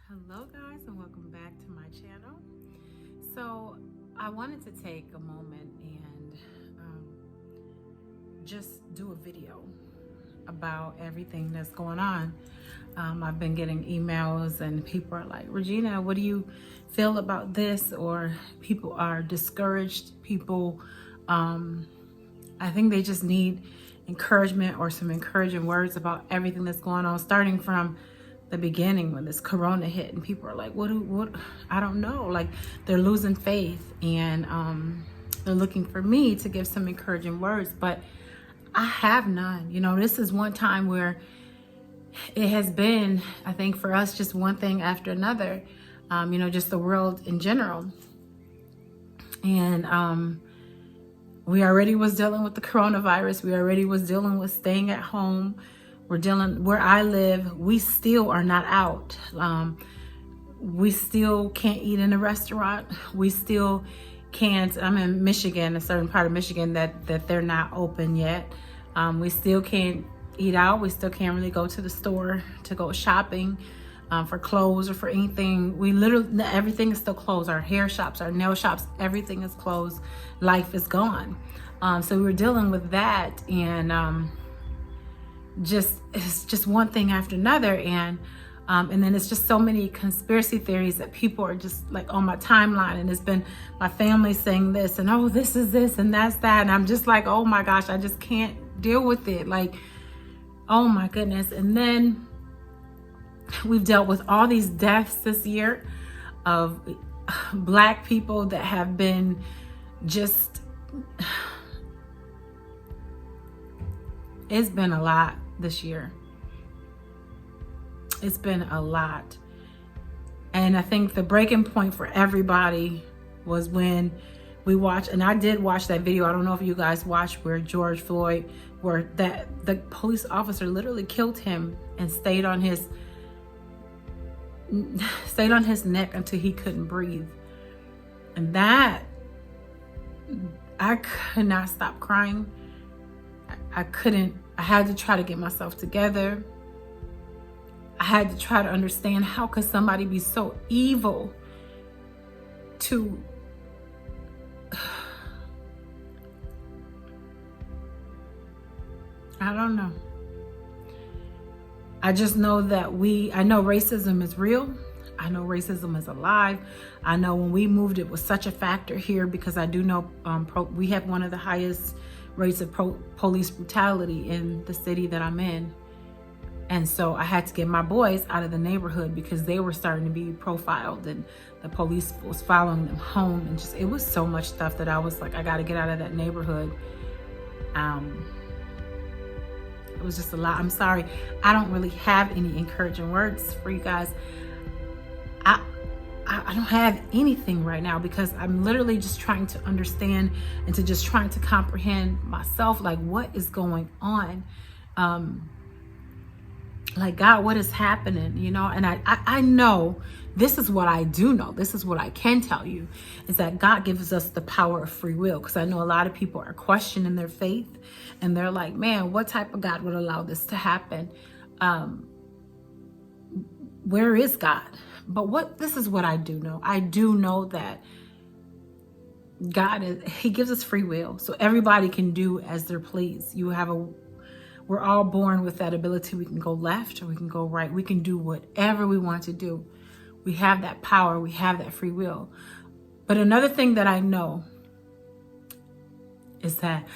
Hello guys, and welcome back to my channel. So I wanted to take a moment and just do a video about everything that's going on. I've been getting emails and people are like, Regina, what do you feel about this? Or people are discouraged. People, I think they just need encouragement or some encouraging words about everything that's going on, starting from the beginning when this corona hit and people are like, what I don't know, like they're losing faith and they're looking for me to give some encouraging words, but I have none. You know, this is one time where it has been, I think for us, just one thing after another, you know, just the world in general. And we already was dealing with the coronavirus. We already was dealing with staying at home. We're dealing, where I live, we still are not out. We still can't eat in a restaurant. We still can't, I'm in Michigan, a certain part of Michigan that they're not open yet. We still can't eat out. We still can't really go to the store to go shopping for clothes or for anything. We literally, everything is still closed. Our hair shops, our nail shops, everything is closed. Life is gone. So we were dealing with that, and it's just one thing after another, and then it's just so many conspiracy theories that people are just like on my timeline, and it's been my family saying this and oh, this is this and that's that, and I'm just like, oh my gosh, I just can't deal with it, like, oh my goodness. And then we've dealt with all these deaths this year of Black people that have been just, it's been a lot this year. It's been a lot. And I think the breaking point for everybody was when we watched, and I did watch that video. I don't know if you guys watched, where George Floyd, where the police officer literally killed him and stayed on his neck until he couldn't breathe. And that, I could not stop crying. I couldn't. I had to try to get myself together. I had to try to understand, how could somebody be so evil to I don't know. I just know that I know racism is real. I know racism is alive. I know when we moved, it was such a factor here, because I do know we have one of the highest rates of police brutality in the city that I'm in. And so I had to get my boys out of the neighborhood because they were starting to be profiled, and the police was following them home, and just, it was so much stuff that I was like, I got to get out of that neighborhood. It was just a lot. I'm sorry, I don't really have any encouraging words for you guys. I don't have anything right now, because I'm literally just trying to understand and to just trying to comprehend myself, like, what is going on? Like, God, what is happening? You know, and I know, this is what I do know. This is what I can tell you, is that God gives us the power of free will. Because I know a lot of people are questioning their faith, and they're like, man, what type of God would allow this to happen? Where is God? But this is what I do know. I do know that God He gives us free will, so everybody can do as they're pleased. We're all born with that ability. We can go left or we can go right. We can do whatever we want to do. We have that power. We have that free will. But another thing that I know is that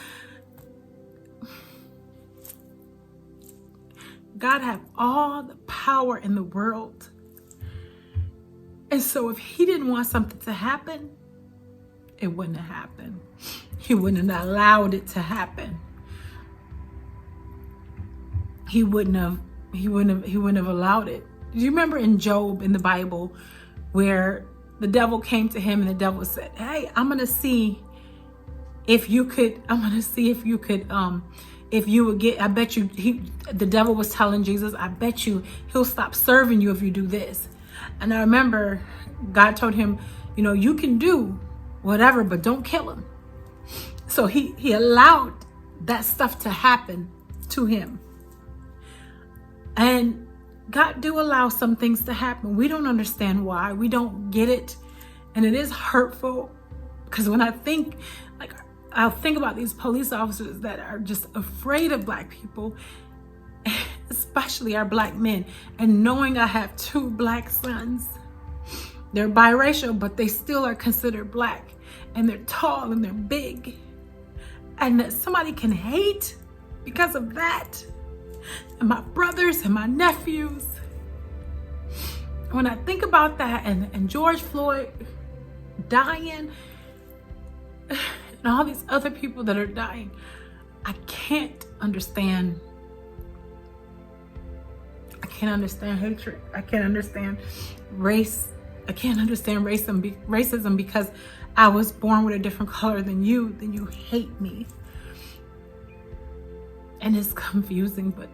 God has all the power in the world. And so if He didn't want something to happen, it wouldn't have happened. He wouldn't have allowed it to happen. He wouldn't have allowed it. Do you remember in Job in the Bible, where the devil came to him and the devil said, hey, I'm going to see if you would get, I bet you, the devil was telling Jesus, I bet you he'll stop serving you if you do this. And I remember God told him, you know, you can do whatever, but don't kill him. So he allowed that stuff to happen to him. And God do allow some things to happen. We don't understand why. We don't get it. And it is hurtful, because when I think, like, I'll think about these police officers that are just afraid of Black people, especially our Black men. And knowing I have 2 Black sons, they're biracial, but they still are considered Black, and they're tall and they're big, and that somebody can hate because of that. And my brothers and my nephews. When I think about that, and George Floyd dying, and all these other people that are dying, I can't understand. I can't understand hatred. I can't understand race. I can't understand racism because I was born with a different color than you. Then you hate me. And it's confusing, but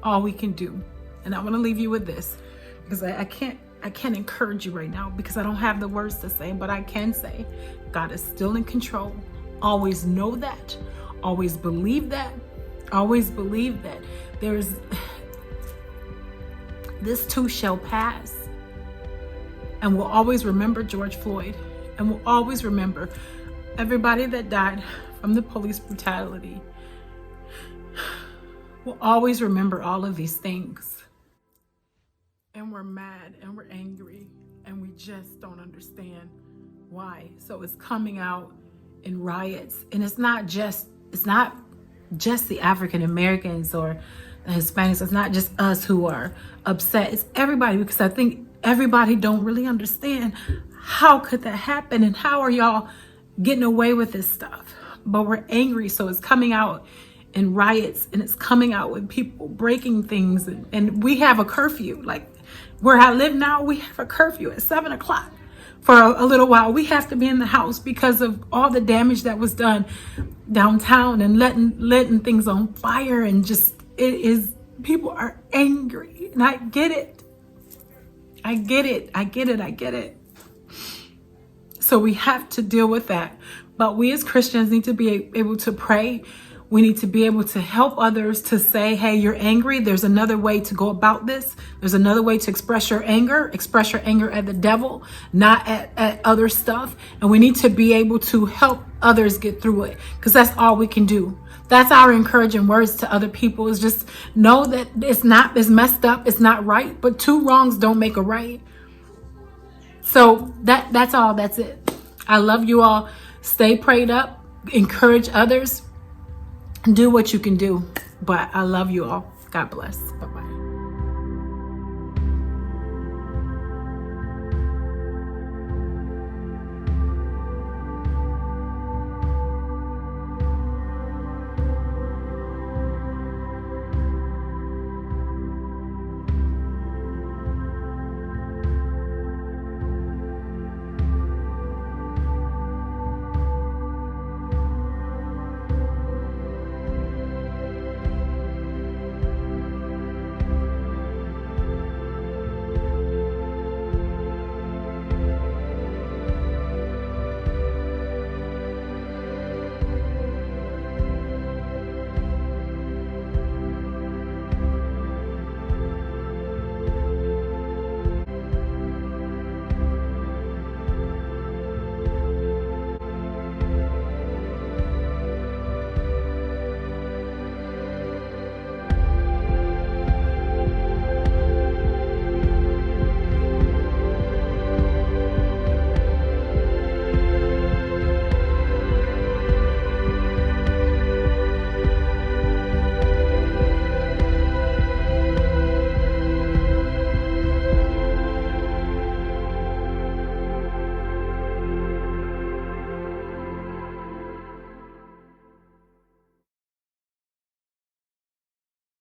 all we can do, and I want to leave you with this, because I can't encourage you right now because I don't have the words to say, but I can say God is still in control. Always know that. Always believe that. Always believe that this too shall pass. And we'll always remember George Floyd, and we'll always remember everybody that died from the police brutality. We'll always remember all of these things. And we're mad and we're angry, and we just don't understand why. So it's coming out in riots, and it's not just the African Americans or the Hispanics. It's not just us who are upset. It's everybody, because I think everybody don't really understand how could that happen, and how are y'all getting away with this stuff. But we're angry, so it's coming out in riots, and it's coming out with people breaking things, and we have a curfew. Like where I live now, we have a curfew at 7 o'clock for a little while. We have to be in the house because of all the damage that was done downtown, and letting things on fire, and just, people are angry, and I get it. I get it. So we have to deal with that. But we as Christians need to be able to pray. We need to be able to help others to say, hey, you're angry. There's another way to go about this. There's another way to express your anger. Express your anger at the devil, not at other stuff. And we need to be able to help others get through it, because that's all we can do. That's our encouraging words to other people, is just know that it's messed up. It's not right, but 2 wrongs don't make a right. So that's all. That's it. I love you all. Stay prayed up. Encourage others. Do what you can do. But I love you all. God bless. Bye-bye.